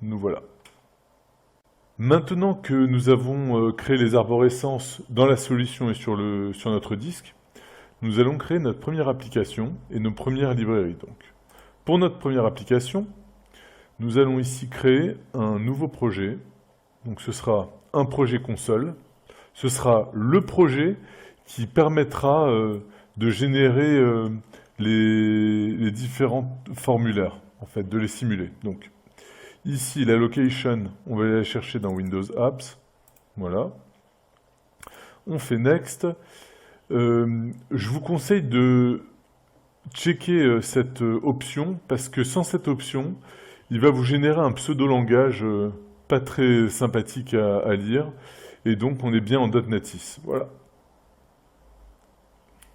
Nous voilà. Maintenant que nous avons créé les arborescences dans la solution et sur notre disque, nous allons créer notre première application et nos premières librairies. Donc, pour notre première application, nous allons ici créer un nouveau projet. Donc ce sera un projet console. Ce sera le projet qui permettra de générer les différents formulaires, en fait, de les simuler. Donc, ici, la location, on va aller la chercher dans Windows Apps. Voilà. On fait Next. Je vous conseille de checker cette option, parce que sans cette option, il va vous générer un pseudo-langage pas très sympathique à lire. Et donc, on est bien en .NET 6. Voilà.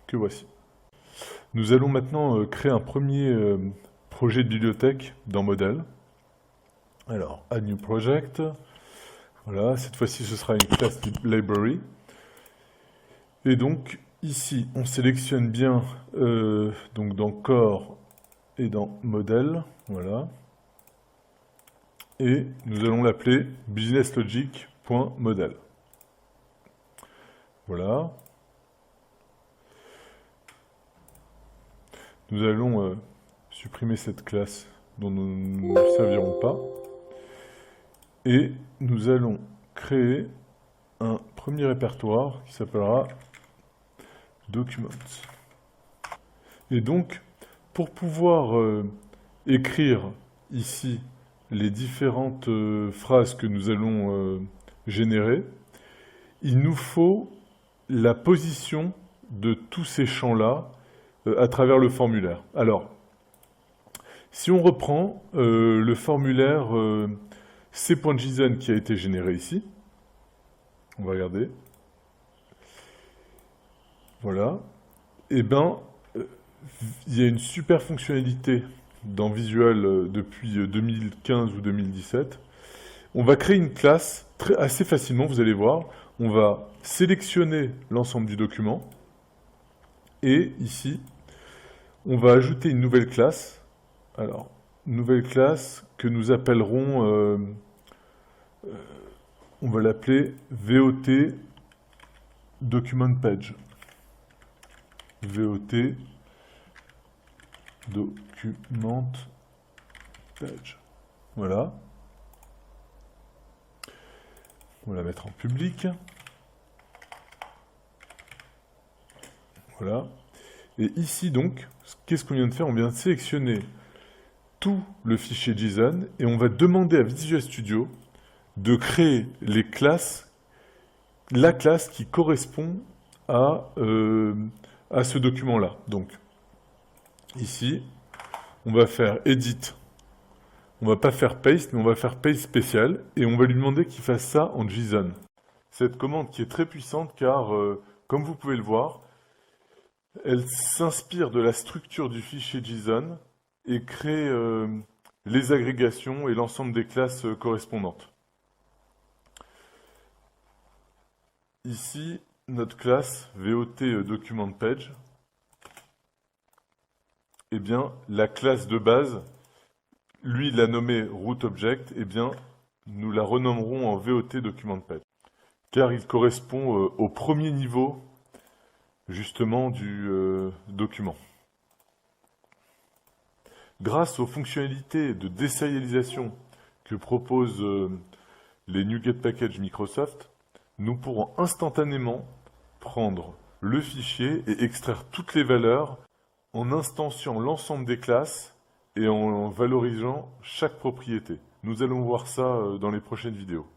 Que voici. Nous allons maintenant créer un premier projet de bibliothèque dans Model. Alors, Add New Project. Voilà, cette fois-ci, ce sera une classe Library. Et donc, ici, on sélectionne bien donc dans Core et dans Model. Voilà. Et nous allons l'appeler businesslogic.model. Voilà. Nous allons supprimer cette classe dont nous ne servirons pas. Et nous allons créer un premier répertoire qui s'appellera Documents. Et donc, pour pouvoir écrire ici les différentes phrases que nous allons générer, il nous faut la position de tous ces champs-là à travers le formulaire. Alors, si on reprend le formulaire c.json qui a été généré ici, on va regarder. Voilà. Eh bien, il y a une super fonctionnalité dans Visual depuis 2015 ou 2017. On va créer une classe assez facilement, vous allez voir. On va sélectionner l'ensemble du document. Et ici, on va ajouter une nouvelle classe. Alors, nouvelle classe que nous appellerons, on va l'appeler VOT Document Page. VOT Document Page. Voilà. On va la mettre en public. Voilà. Et ici donc, qu'est-ce qu'on vient de faire? On vient de sélectionner tout le fichier JSON et on va demander à Visual Studio de créer les classes, la classe qui correspond à ce document-là. Donc, ici, on va faire Edit. On va pas faire Paste, mais on va faire Paste spécial et on va lui demander qu'il fasse ça en JSON. Cette commande qui est très puissante car, comme vous pouvez le voir, elle s'inspire de la structure du fichier JSON et crée les agrégations et l'ensemble des classes correspondantes. Ici, notre classe VOT Document Page, eh bien, la classe de base, lui, il l'a nommée Root Object, eh bien, nous la renommerons en VOT Document Page, car il correspond au premier niveau, justement, du document. Grâce aux fonctionnalités de désérialisation que proposent les NuGet Package Microsoft, nous pourrons instantanément prendre le fichier et extraire toutes les valeurs en instanciant l'ensemble des classes et en valorisant chaque propriété. Nous allons voir ça dans les prochaines vidéos.